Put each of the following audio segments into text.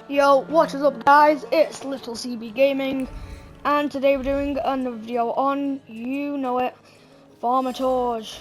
Yo, what is up guys, it's Little CB Gaming, and today we're doing another video on, you know it, Thaumaturge.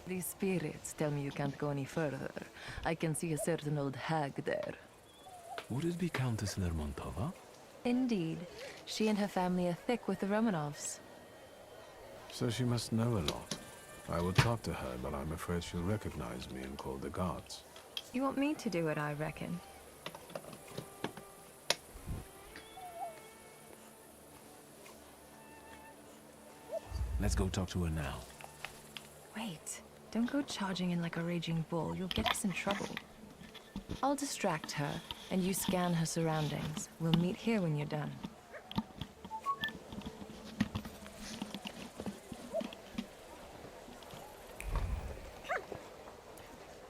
These spirits tell me you can't go any further. I can see a certain old hag there. Would it be Countess Lermontova? Indeed. She and her family are thick with the Romanovs. So she must know a lot. I will talk to her, but I'm afraid she'll recognize me and call the guards. You want me to do it, I reckon. Let's go talk to her now. Wait. Don't go charging in like a raging bull. You'll get us in trouble. I'll distract her, and you scan her surroundings. We'll meet here when you're done.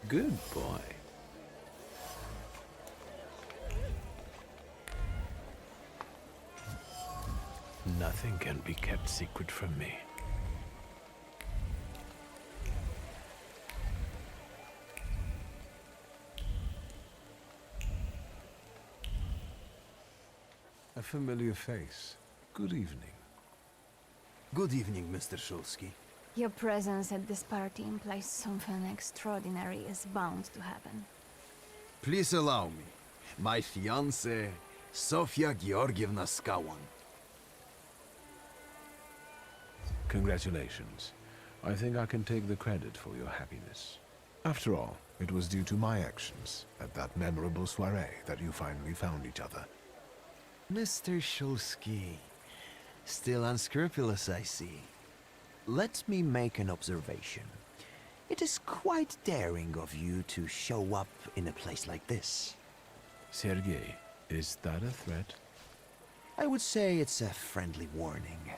Good boy. Nothing can be kept secret from me. A familiar face. Good evening. Good evening, Mr. Shulsky. Your presence at this party implies something extraordinary is bound to happen. Please allow me. My fiancée, Sofia Georgievna Skawan. Congratulations. I think I can take the credit for your happiness. After all, it was due to my actions at that memorable soiree that you finally found each other. Mr. Shulsky, still unscrupulous, I see. Let me make an observation. It is quite daring of you to show up in a place like this. Sergei, is that a threat? I would say it's a friendly warning.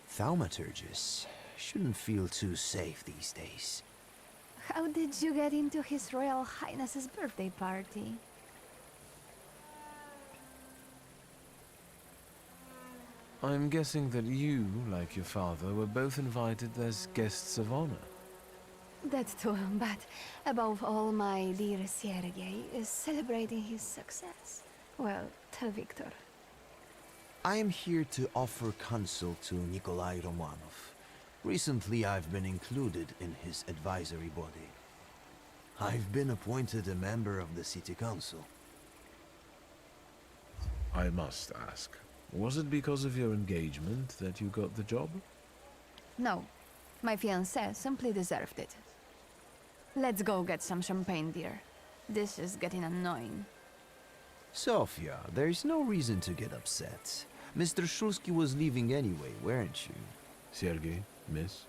Thaumaturges shouldn't feel too safe these days. How did you get into His Royal Highness's birthday party? I'm guessing that you, like your father, were both invited as guests of honor. That too, but above all, my dear Sergei is celebrating his success. Well, tell Victor. I am here to offer counsel to Nikolai Romanov. Recently, I've been included in his advisory body. I've been appointed a member of the city council. I must ask, was it because of your engagement that you got the job? No, my fiancé simply deserved it. Let's go get some champagne, dear. This is getting annoying. Sofia, there's no reason to get upset. Mr. Shulsky was leaving anyway, weren't you? Sergei, miss?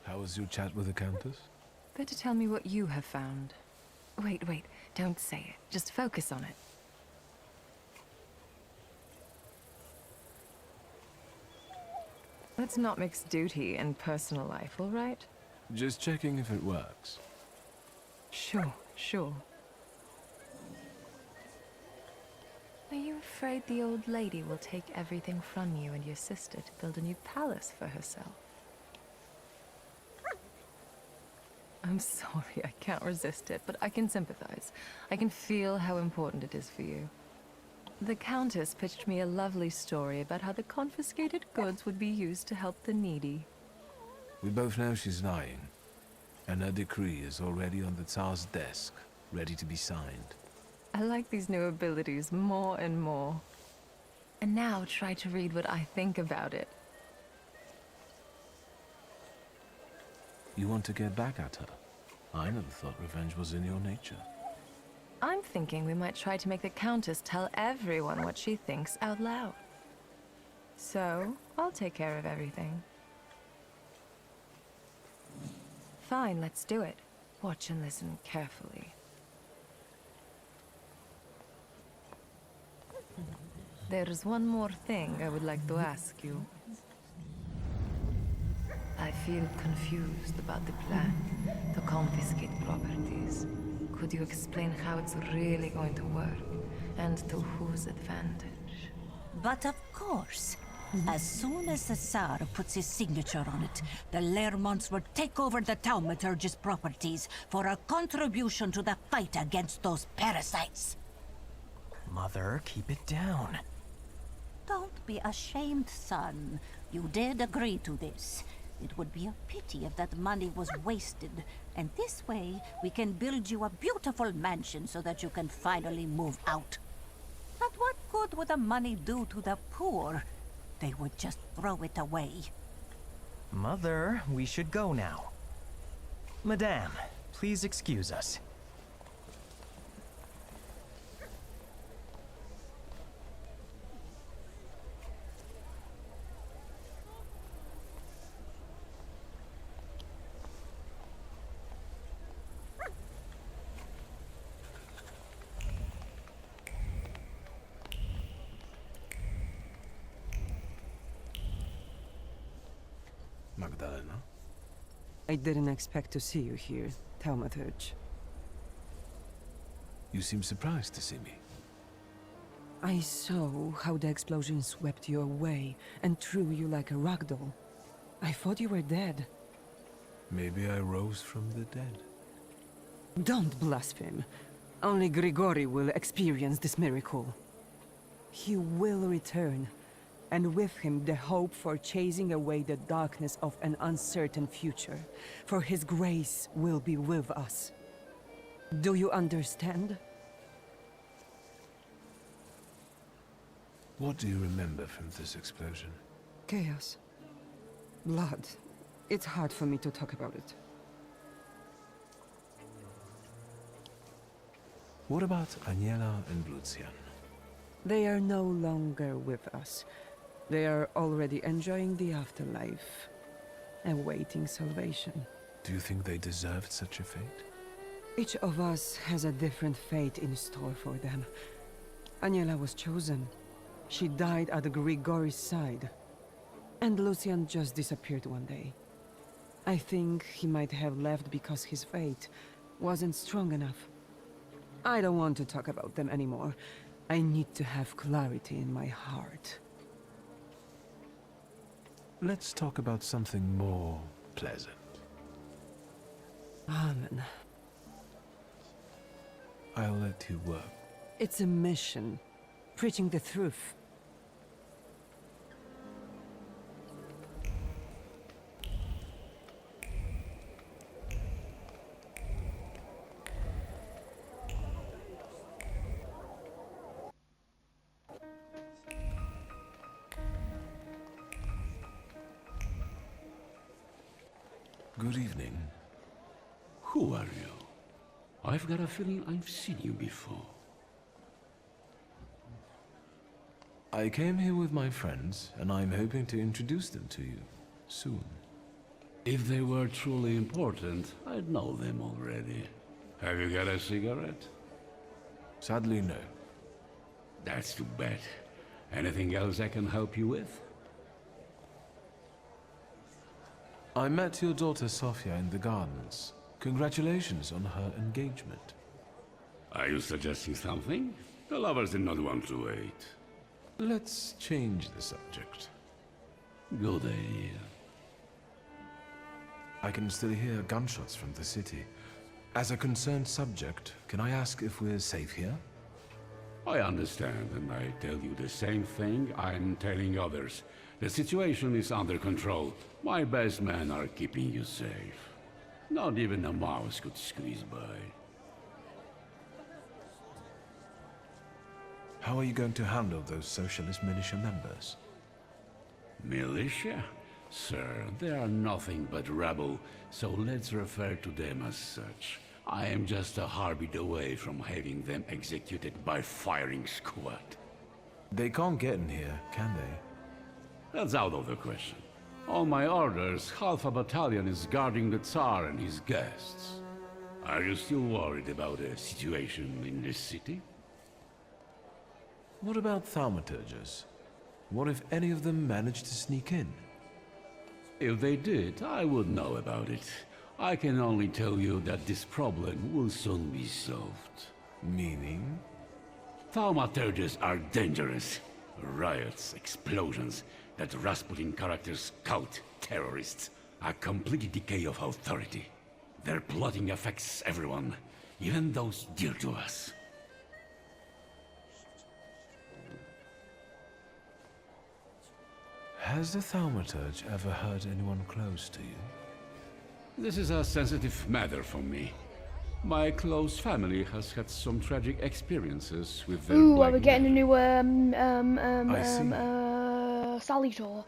How was your chat with the Countess? Better tell me what you have found. Wait, don't say it. Just focus on it. Let's not mix duty and personal life, all right? Just checking if it works. Sure. Are you afraid the old lady will take everything from you and your sister to build a new palace for herself? I'm sorry, I can't resist it, but I can sympathize. I can feel how important it is for you. The Countess pitched me a lovely story about how the confiscated goods would be used to help the needy. We both know she's lying, and her decree is already on the Tsar's desk, ready to be signed. I like these new abilities more and more. And now try to read what I think about it. You want to get back at her? I never thought revenge was in your nature. I'm thinking we might try to make the Countess tell everyone what she thinks out loud. So, I'll take care of everything. Fine, let's do it. Watch and listen carefully. There's one more thing I would like to ask you. I feel confused about the plan to confiscate properties. Could you explain how it's really going to work, and to whose advantage? But of course. As soon as the Tsar puts his signature on it, the Lermonts will take over the Thaumaturge's properties for a contribution to the fight against those parasites. Mother, keep it down. Don't be ashamed, son. You did agree to this. It would be a pity if that money was wasted. And this way, we can build you a beautiful mansion so that you can finally move out. But what good would the money do to the poor? They would just throw it away. Mother, we should go now. Madame, please excuse us. Magdalena? I didn't expect to see you here, Thaumaturge. You seem surprised to see me. I saw how the explosion swept you away and threw you like a ragdoll. I thought you were dead. Maybe I rose from the dead. Don't blaspheme. Only Grigori will experience this miracle. He will return, and with him the hope for chasing away the darkness of an uncertain future. For his grace will be with us. Do you understand? What do you remember from this explosion? Chaos. Blood. It's hard for me to talk about it. What about Aniela and Lucian? They are no longer with us. They are already enjoying the afterlife, awaiting salvation. Do you think they deserved such a fate? Each of us has a different fate in store for them. Aniela was chosen. She died at Grigori's side. And Lucian just disappeared one day. I think he might have left because his fate wasn't strong enough. I don't want to talk about them anymore. I need to have clarity in my heart. Let's talk about something more pleasant. Amen. I'll let you work. It's a mission. Preaching the truth. Good evening. Who are you? I've got a feeling I've seen you before. I came here with my friends, and I'm hoping to introduce them to you soon. If they were truly important, I'd know them already. Have you got a cigarette? Sadly, no. That's too bad. Anything else I can help you with? I met your daughter Sofia in the gardens. Congratulations on her engagement. Are you suggesting something? The lovers did not want to wait. Let's change the subject. Good idea. I can still hear gunshots from the city. As a concerned subject, can I ask if we're safe here? I understand, and I tell you the same thing I'm telling others. The situation is under control. My best men are keeping you safe. Not even a mouse could squeeze by. How are you going to handle those socialist militia members? Militia? Sir, they are nothing but rabble, so let's refer to them as such. I am just a heartbeat away from having them executed by firing squad. They can't get in here, can they? That's out of the question. On my orders, half a battalion is guarding the Tsar and his guests. Are you still worried about the situation in this city? What about thaumaturges? What if any of them managed to sneak in? If they did, I would know about it. I can only tell you that this problem will soon be solved. Meaning? Thaumaturges are dangerous. Riots, explosions, that Rasputin character's cult, terrorists, a complete decay of authority. Their plotting affects everyone, even those dear to us. Has the thaumaturge ever hurt anyone close to you? This is a sensitive matter for me. My close family has had some tragic experiences with their Ooh, black are we getting a new I see. Sally tour?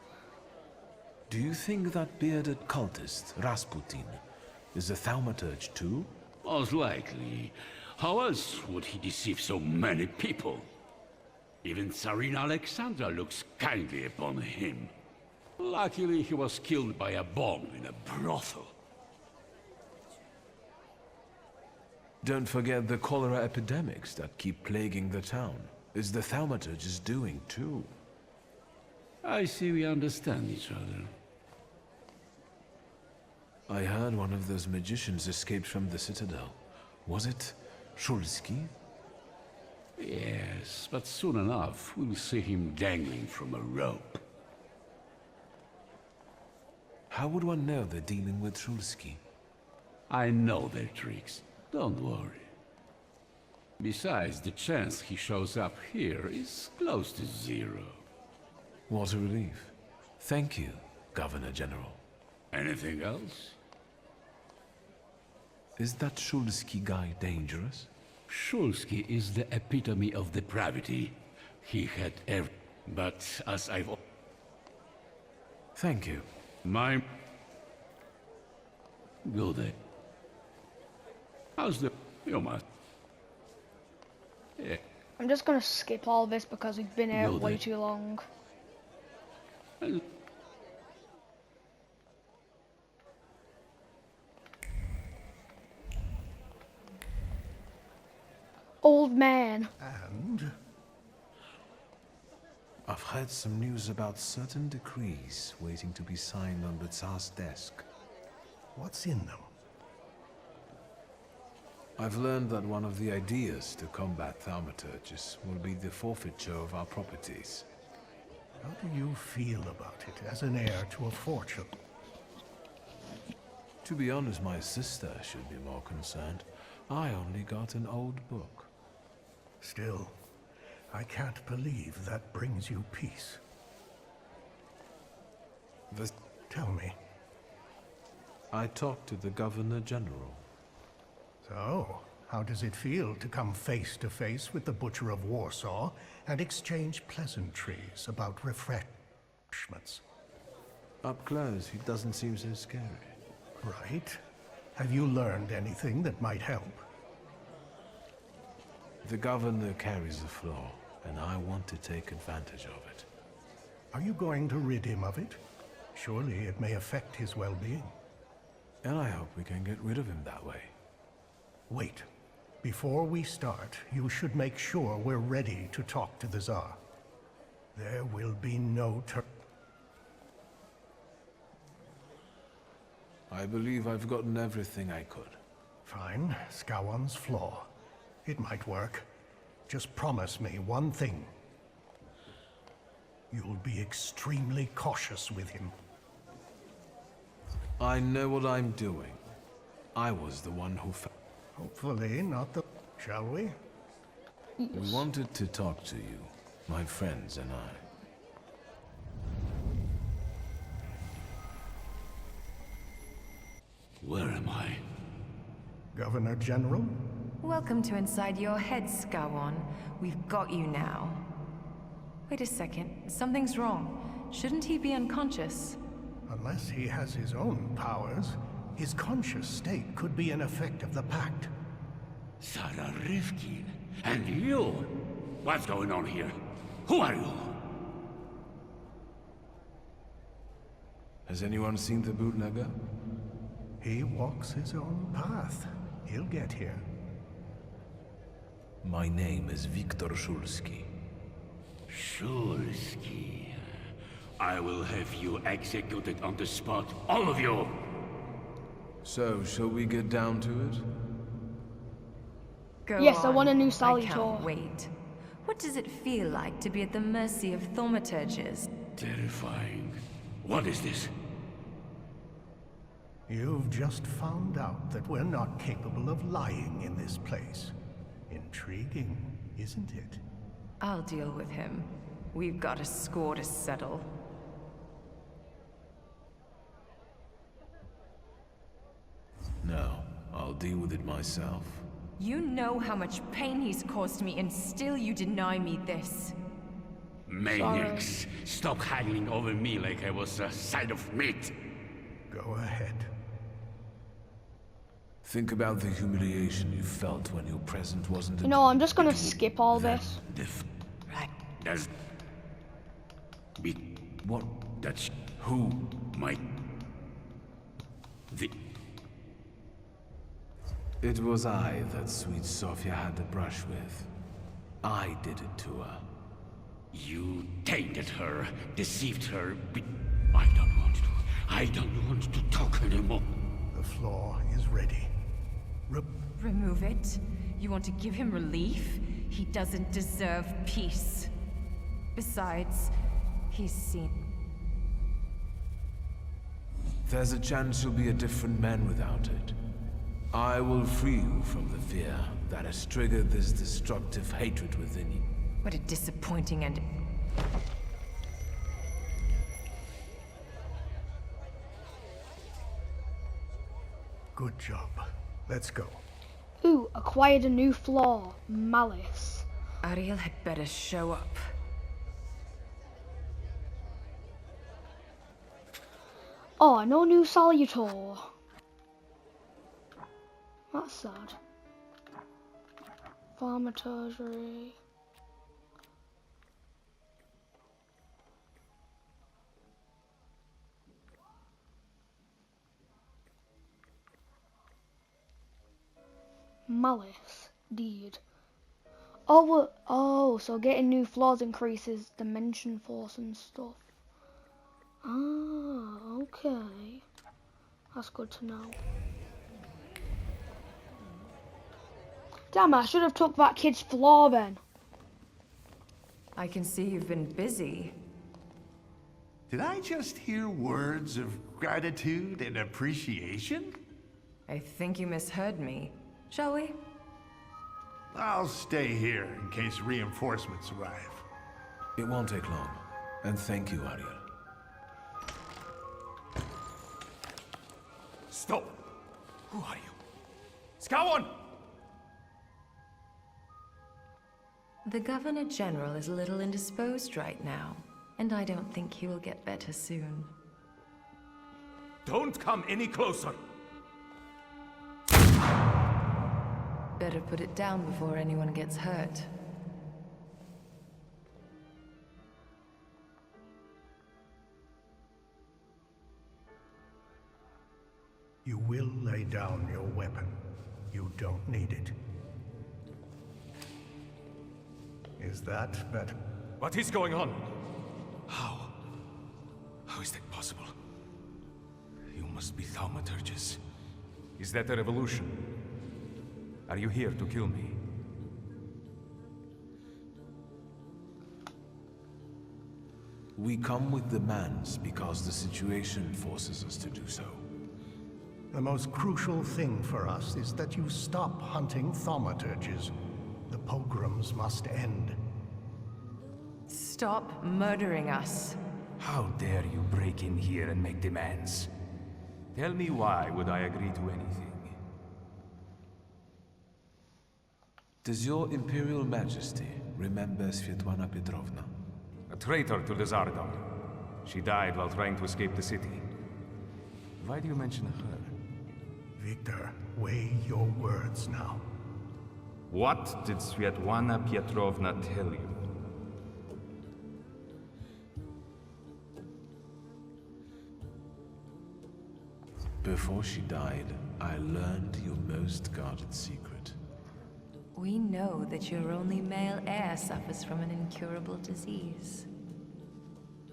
Do you think that bearded cultist, Rasputin, is a thaumaturge too? Most likely. How else would he deceive so many people? Even Tsarina Alexandra looks kindly upon him. Luckily, he was killed by a bomb in a brothel. Don't forget the cholera epidemics that keep plaguing the town. Is the thaumaturge's doing too? I see we understand each other. I heard one of those magicians escaped from the citadel. Was it Shulsky? Yes, but soon enough, we'll see him dangling from a rope. How would one know they're dealing with Shulsky? I know their tricks. Don't worry. Besides, the chance he shows up here is close to zero. What a relief. Thank you, Governor General. Anything else? Is that Shulsky guy dangerous? Shulsky is the epitome of depravity. He had every... But as I've... Thank you. My... Good day. How's the... You must... Yeah. I'm just gonna skip all this because we've been here Will way do. too long. Old man. And? I've heard some news about certain decrees waiting to be signed on the Tsar's desk. What's in them? I've learned that one of the ideas to combat thaumaturges will be the forfeiture of our properties. How do you feel about it as an heir to a fortune? To be honest, my sister should be more concerned. I only got an old book. Still, I can't believe that brings you peace. Tell me. I talked to the Governor General. So, how does it feel to come face to face with the Butcher of Warsaw and exchange pleasantries about refreshments? Up close, he doesn't seem so scary. Right. Have you learned anything that might help? The Governor carries the floor, and I want to take advantage of it. Are you going to rid him of it? Surely it may affect his well-being. And I hope we can get rid of him that way. Wait. Before we start, you should make sure we're ready to talk to the Tsar. There will be no I believe I've gotten everything I could. Fine. Scowan's flaw. It might work. Just promise me one thing. You'll be extremely cautious with him. I know what I'm doing. I was the one who Hopefully not the... Shall we? We wanted to talk to you, my friends and I. Where am I? Governor General? Welcome to inside your head, Skowon. We've got you now. Wait a second. Something's wrong. Shouldn't he be unconscious? Unless he has his own powers, his conscious state could be an effect of the pact. Sarah Rifkin, and you? What's going on here? Who are you? Has anyone seen the bootlegger? He walks his own path. He'll get here. My name is Viktor Szulski. Szulski. I will have you executed on the spot, all of you! So, shall we get down to it? Go Yes, on. I want a new I Salutator. can't wait. What does it feel like to be at the mercy of Thaumaturges? Terrifying. What is this? You've just found out that we're not capable of lying in this place. Intriguing, isn't it? I'll deal with him. We've got a score to settle. No, I'll deal with it myself. You know how much pain he's caused me, and still you deny me this. Maniacs! Stop haggling over me like I was a side of meat! Go ahead. Think about the humiliation you felt when your present wasn't. You know, I'm just gonna skip all this. That's... What? That's... Who? My... It was I that sweet Sophia had to brush with. I did it to her. You tainted her, deceived her, I don't want to talk anymore. The floor is ready. Remove it? You want to give him relief? He doesn't deserve peace. Besides, he's seen. There's a chance you'll be a different man without it. I will free you from the fear that has triggered this destructive hatred within you. What a disappointing end. Good job. Let's go. Ooh, acquired a new flaw. Malice. Ariel had better show up. Oh, no new Salutator. That's sad. Thaumaturge. Malice. Deed. Oh, so getting new flaws increases dimension force and stuff. Ah, okay. That's good to know. Damn, I should have took that kid's flaw then. I can see you've been busy. Did I just hear words of gratitude and appreciation? I think you misheard me. Shall we? I'll stay here in case reinforcements arrive. It won't take long. And thank you, Ariel. Stop! Who are you? Skowon! The Governor General is a little indisposed right now, and I don't think he will get better soon. Don't come any closer! Better put it down before anyone gets hurt. You will lay down your weapon. You don't need it. Is that better? What is going on? How? How is that possible? You must be Thaumaturges. Is that a revolution? Are you here to kill me? We come with demands because the situation forces us to do so. The most crucial thing for us is that you stop hunting Thaumaturges. The pogroms must end. Stop murdering us. How dare you break in here and make demands? Tell me why would I agree to anything? Does your Imperial Majesty remember Svetlana Petrovna? A traitor to the Tsardom. She died while trying to escape the city. Why do you mention her? Victor, weigh your words now. What did Svetlana Petrovna tell you? Before she died, I learned your most guarded secret. We know that your only male heir suffers from an incurable disease.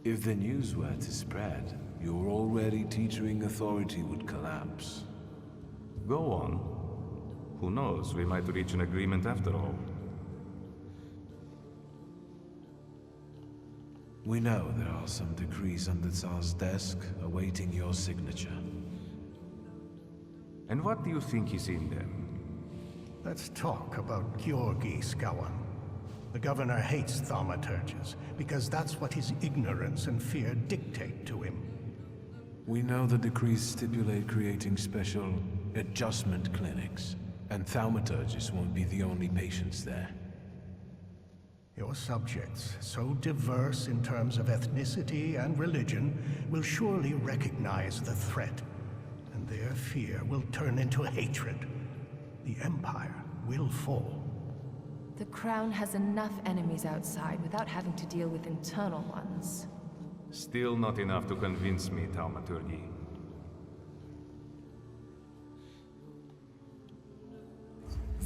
If the news were to spread, your already teetering authority would collapse. Go on. Who knows, we might reach an agreement after all. We know there are some decrees on the Tsar's desk awaiting your signature. And what do you think is in them? Let's talk about Georgi Skawan. The governor hates thaumaturges, because that's what his ignorance and fear dictate to him. We know the decrees stipulate creating special adjustment clinics, and thaumaturgists won't be the only patients there. Your subjects, so diverse in terms of ethnicity and religion, will surely recognize the threat, and their fear will turn into hatred. The Empire will fall. The Crown has enough enemies outside without having to deal with internal ones. Still not enough to convince me, Thaumaturgi.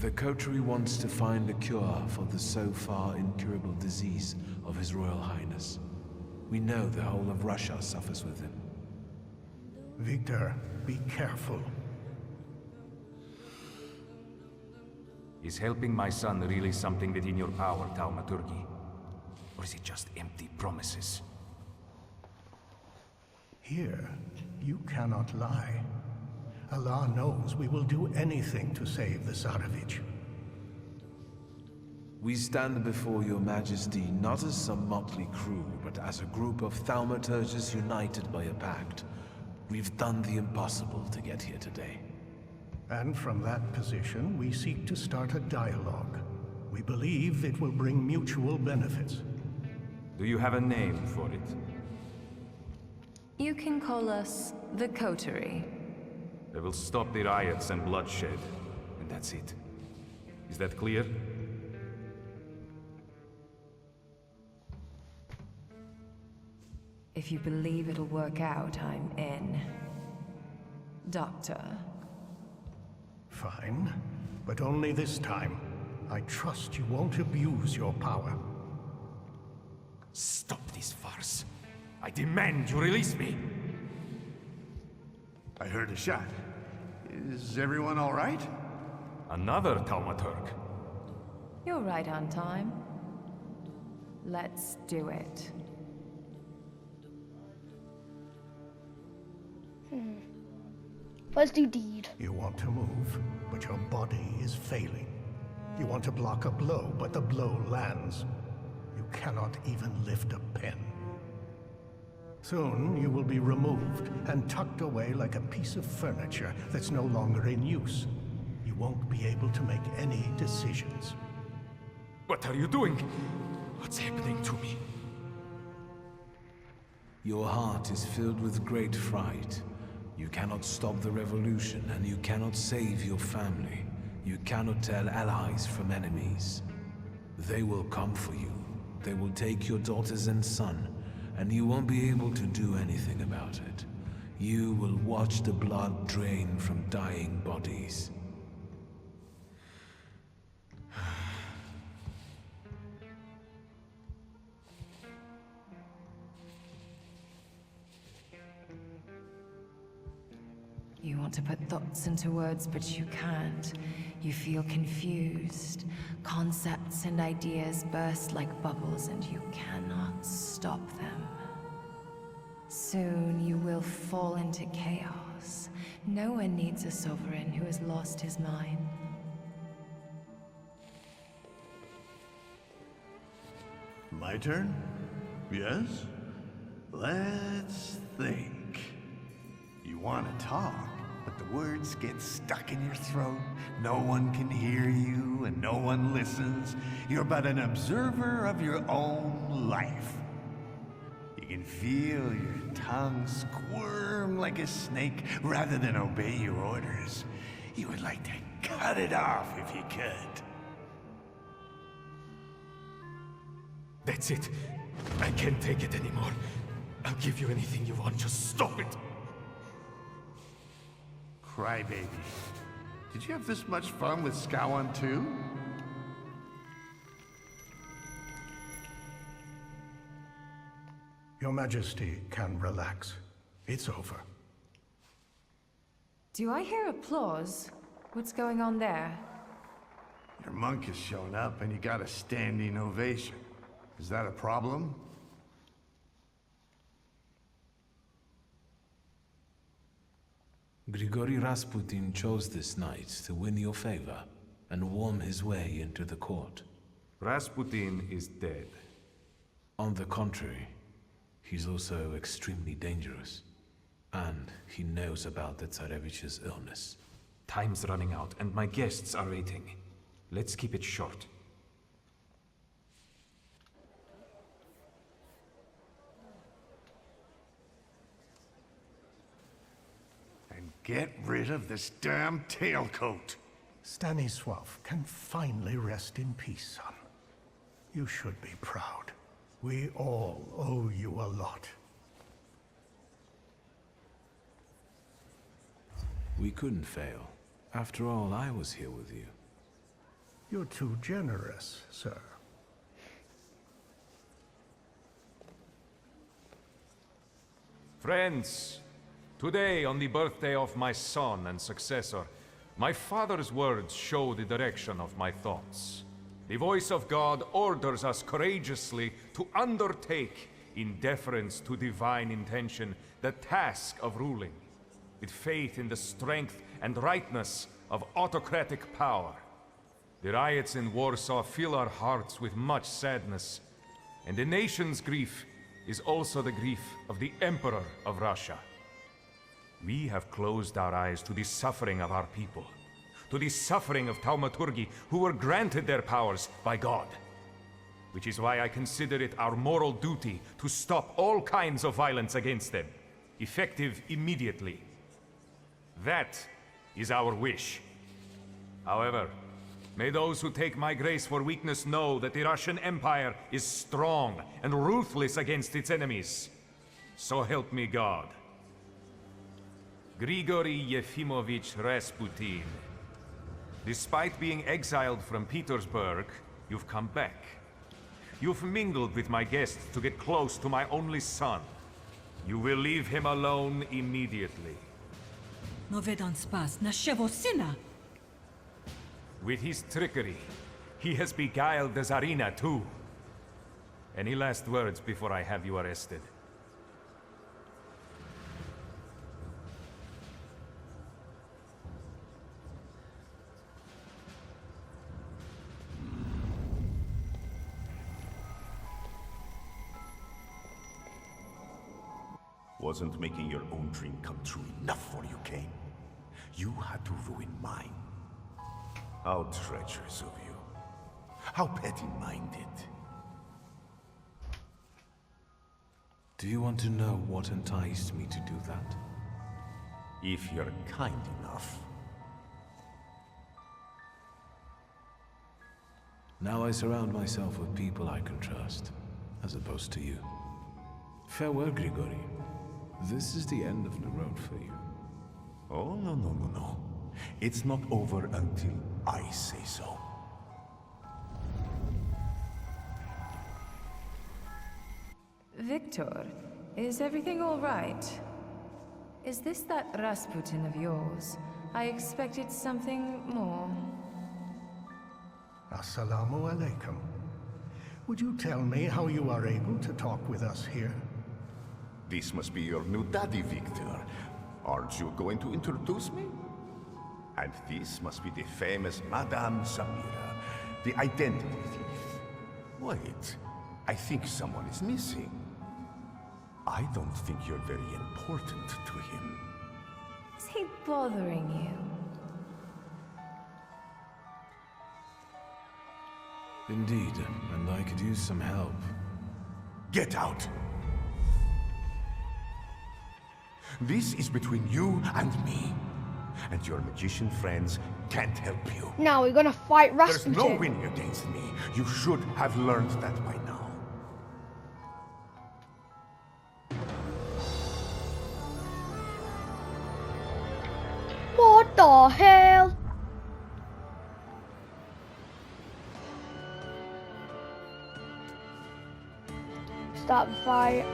The coterie wants to find a cure for the so far incurable disease of His Royal Highness. We know the whole of Russia suffers with him. Victor, be careful. Is helping my son really something within your power, Thaumaturgi? Or is it just empty promises? Here, you cannot lie. Allah knows we will do anything to save the Tsarevich. We stand before your majesty not as some motley crew, but as a group of thaumaturges united by a pact. We've done the impossible to get here today. And from that position, we seek to start a dialogue. We believe it will bring mutual benefits. Do you have a name for it? You can call us the Coterie. I will stop the riots and bloodshed, and that's it. Is that clear? If you believe it'll work out, I'm in. Doctor. Fine, but only this time. I trust you won't abuse your power. Stop this farce. I demand you release me! I heard a shot. Is everyone all right? Another Thaumaturg. You're right on time. Let's do it. Let's do deed. You want to move, but your body is failing. You want to block a blow, but the blow lands. You cannot even lift a pen. Soon you will be removed and tucked away like a piece of furniture that's no longer in use. You won't be able to make any decisions. What are you doing? What's happening to me? Your heart is filled with great fright. You cannot stop the revolution, and you cannot save your family. You cannot tell allies from enemies. They will come for you. They will take your daughters and son, and you won't be able to do anything about it. You will watch the blood drain from dying bodies. You want to put thoughts into words, but you can't. You feel confused. Concepts and ideas burst like bubbles, and you cannot stop them. Soon you will fall into chaos. No one needs a sovereign who has lost his mind. My turn? Yes? Let's think. You want to talk? but the words get stuck in your throat. No one can hear you, and no one listens. You're but an observer of your own life. You can feel your tongue squirm like a snake rather than obey your orders. You would like to cut it off if you could. That's it. I can't take it anymore. I'll give you anything you want, just stop it! Crybaby. Did you have this much fun with SHOWDOWN too? Your Majesty can relax. It's over. Do I hear applause? What's going on there? Your monk has shown up and you got a standing ovation. Is that a problem? Grigory Rasputin chose this night to win your favor and worm his way into the court. Rasputin is dead. On the contrary, he's also extremely dangerous. And he knows about the Tsarevich's illness. Time's running out, and my guests are waiting. Let's keep it short. And get rid of this damn tailcoat. Stanisław can finally rest in peace, son. You should be proud. We all owe you a lot. We couldn't fail. After all, I was here with you. You're too generous, sir. Friends, today, on the birthday of my son and successor, my father's words show the direction of my thoughts. The voice of God orders us courageously to undertake, in deference to divine intention, the task of ruling, with faith in the strength and rightness of autocratic power. The riots in Warsaw fill our hearts with much sadness, and the nation's grief is also the grief of the Emperor of Russia. We have closed our eyes to the suffering of our people, to the suffering of Thaumaturgi, who were granted their powers by God. Which is why I consider it our moral duty to stop all kinds of violence against them, effective immediately. That is our wish. However, may those who take my grace for weakness know that the Russian Empire is strong and ruthless against its enemies. So help me God. Grigory Yefimovich Rasputin. Despite being exiled from Petersburg, you've come back. You've mingled with my guests to get close to my only son. You will leave him alone immediately. No vedam spas naszego syna. With his trickery, he has beguiled the Tsarina too. Any last words before I have you arrested? Wasn't making your own dream come true enough for you, Kane? You had to ruin mine. How treacherous of you. How petty-minded. Do you want to know what enticed me to do that? If you're kind enough. Now I surround myself with people I can trust, as opposed to you. Farewell, Grigory. This is the end of the road for you. Oh, no. It's not over until I say so. Victor, is everything all right? Is this that Rasputin of yours? I expected something more. Assalamu alaikum. Would you tell me how you are able to talk with us here? This must be your new daddy, Victor. Aren't you going to introduce me? And this must be the famous Madame Samira, the identity thief. Wait, I think someone is missing. I don't think you're very important to him. Is he bothering you? Indeed, and I could use some help. Get out! This is between you and me. And your magician friends can't help you. Now we're gonna fight Rasputin. There's no winning against me. You should have learned that by now. What the hell? Start the fight.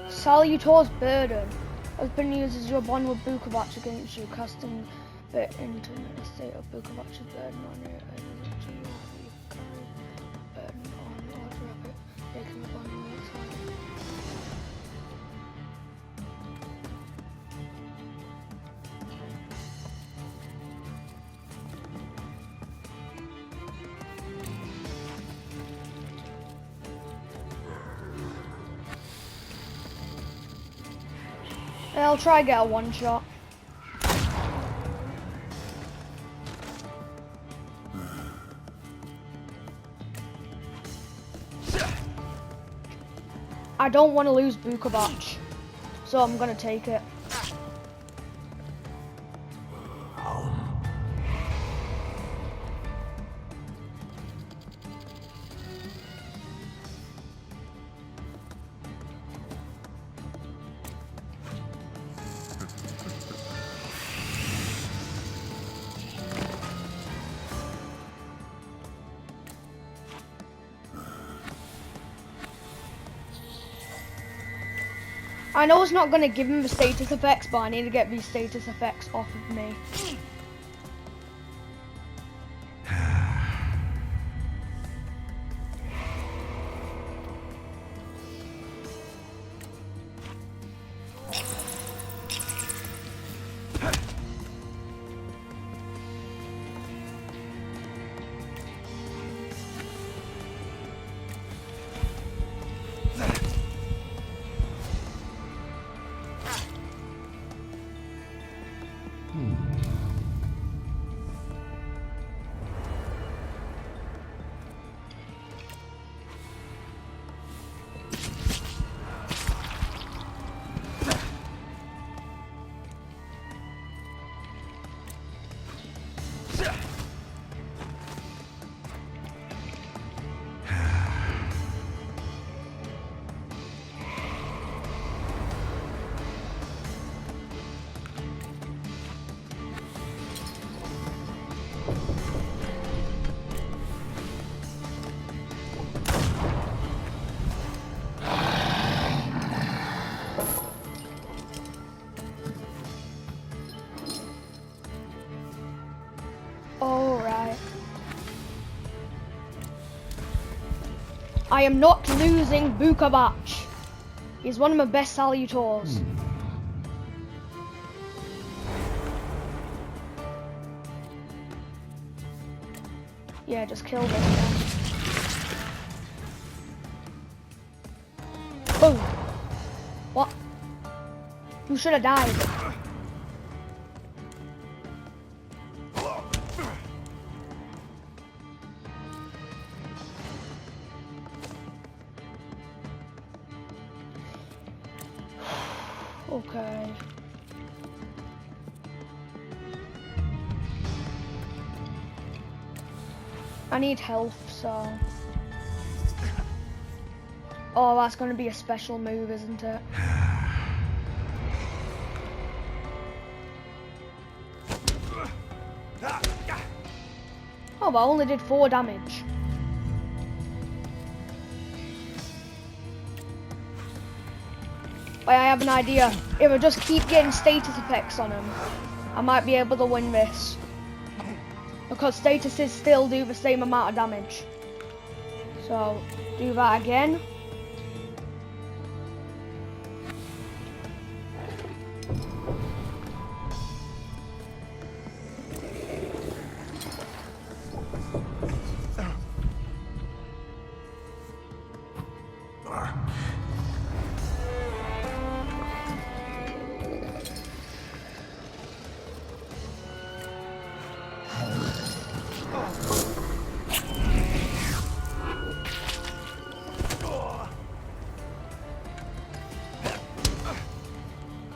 Salutor's burden has been used as your bond with Bukovac against you, casting it into a state of Bukovac's burden on you. Burden on Lord Rabbit, taking the bond on its side. I'll try get a one shot. I don't want to lose Bukovac, so I'm gonna take it. I know it's not going to give him the status effects, but I need to get these status effects off of me. Alright. I am not losing Bukovac. He's one of my best salutors. Yeah, just kill this guy. Boom. What? You should have died. Okay. I need health, so... Oh, that's going to be a special move, isn't it? Oh, but I only did 4 damage. Wait, I have an idea. If I just keep getting status effects on him, I might be able to win this. Because statuses still do the same amount of damage. So, do that again.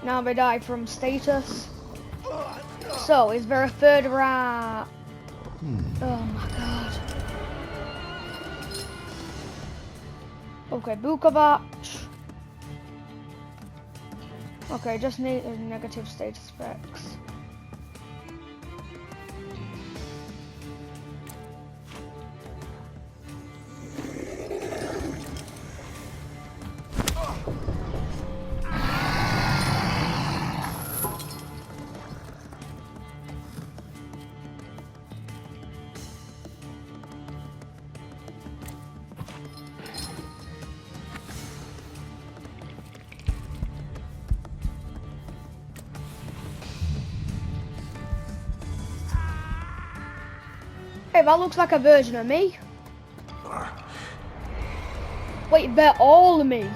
Now they die from status. So, is there a third round? Oh my god. Okay, Bukovac. Okay, just need negative status effects. Hey, that looks like a version of me. Wait, they're all me.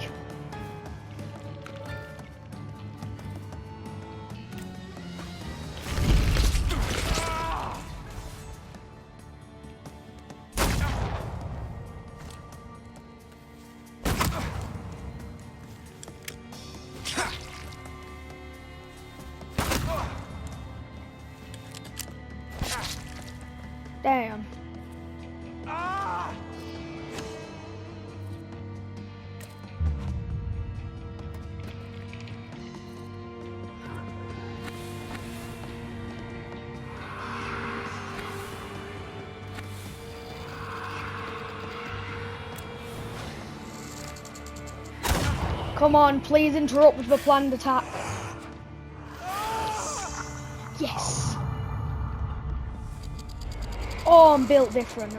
Damn. Come on, please interrupt with the planned attack. Yes. Oh, I'm built different.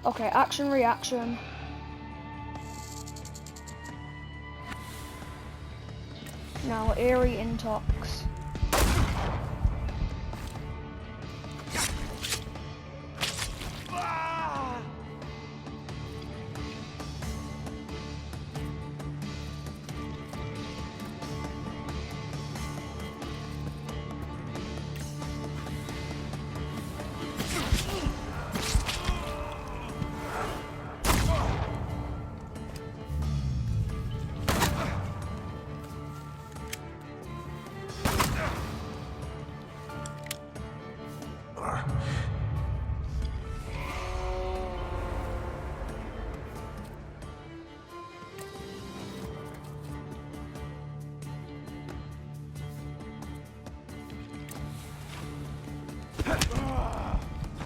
Okay, action, reaction. Now, eerie intox.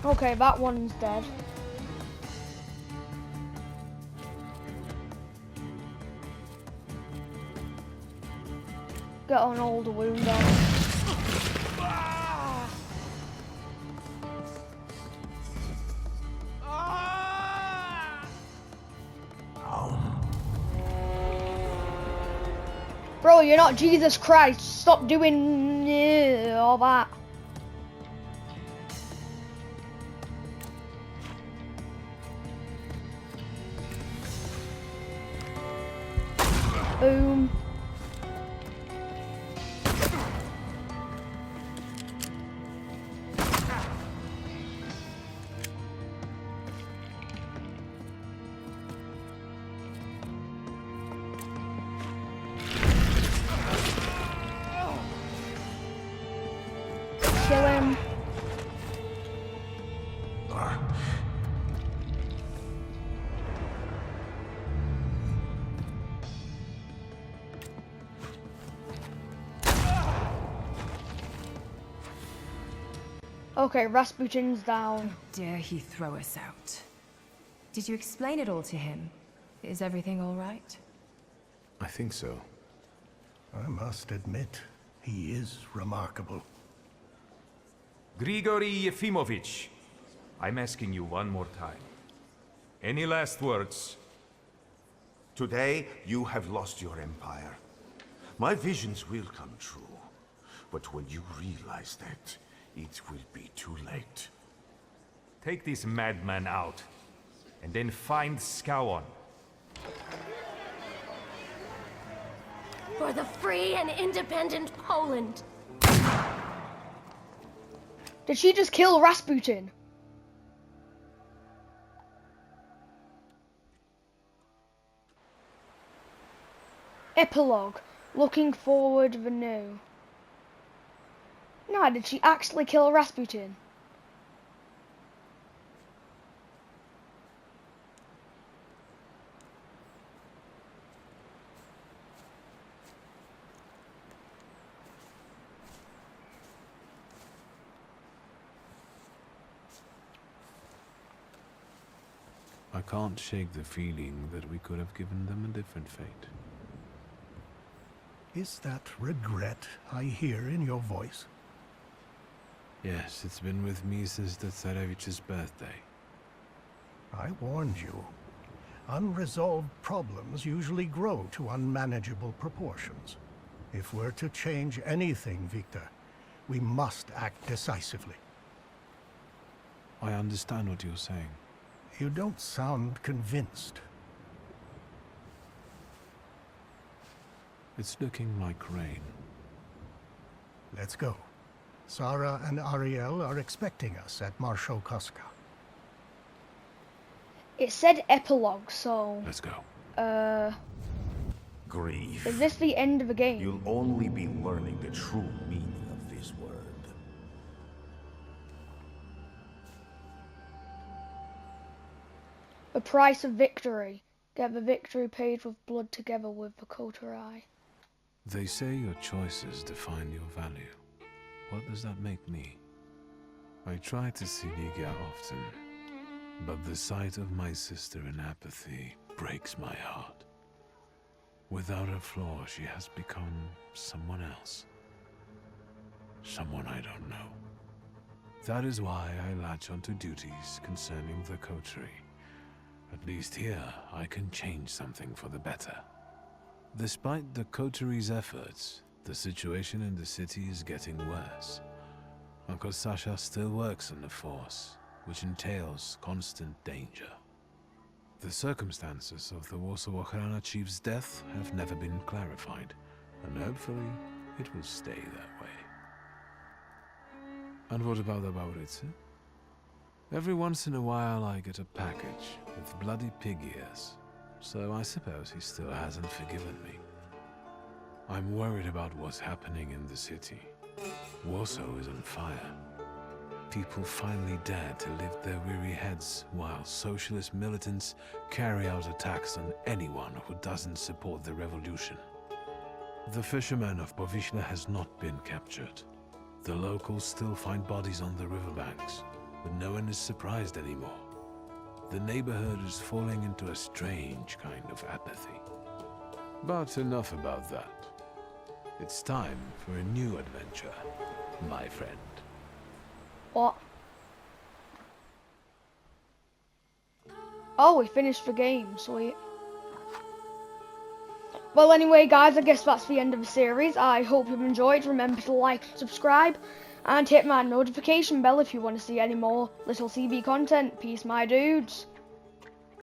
Okay, that one's dead. Get an older wound on. Bro, you're not Jesus Christ. Stop doing all that. Boom. Kill him. Okay, Rasputin's down. How dare he throw us out? Did you explain it all to him? Is everything all right? I think so. I must admit, he is remarkable. Grigory Yefimovich, I'm asking you one more time. Any last words? Today, you have lost your empire. My visions will come true. But when you realize that, it will be too late. Take this madman out, and then find Skowon. For the free and independent Poland. Did she just kill Rasputin? Epilogue. Looking forward anew. No, did she actually kill Rasputin? I can't shake the feeling that we could have given them a different fate. Is that regret I hear in your voice? Yes, it's been with me since the Tsarevich's birthday. I warned you. Unresolved problems usually grow to unmanageable proportions. If we're to change anything, Victor, we must act decisively. I understand what you're saying. You don't sound convinced. It's looking like rain. Let's go. Sarah and Ariel are expecting us at Marsho Koska. It said epilogue, so... Let's go. Grief. Is this the end of the game? You'll only be learning the true meaning of this word. The price of victory. Get the victory paid with blood together with the Kotarai. They say your choices define your value. What does that make me? I try to see Liga often, but the sight of my sister in apathy breaks my heart. Without a flaw, she has become someone else. Someone I don't know. That is why I latch onto duties concerning the coterie. At least here, I can change something for the better. Despite the coterie's efforts, the situation in the city is getting worse. Uncle Sasha still works on the force, which entails constant danger. The circumstances of the Warsaw Ochrana chief's death have never been clarified, and hopefully it will stay that way. And what about the Bauritze? Every once in a while I get a package with bloody pig ears, so I suppose he still hasn't forgiven me. I'm worried about what's happening in the city. Warsaw is on fire. People finally dare to lift their weary heads while socialist militants carry out attacks on anyone who doesn't support the revolution. The fisherman of Powieśle has not been captured. The locals still find bodies on the riverbanks, but no one is surprised anymore. The neighborhood is falling into a strange kind of apathy. But enough about that. It's time for a new adventure, my friend. What? Oh, we finished the game, sweet. Well, anyway, guys, I guess that's the end of the series. I hope you've enjoyed. Remember to like and subscribe, and hit my notification bell if you want to see any more Little CB content. Peace, my dudes.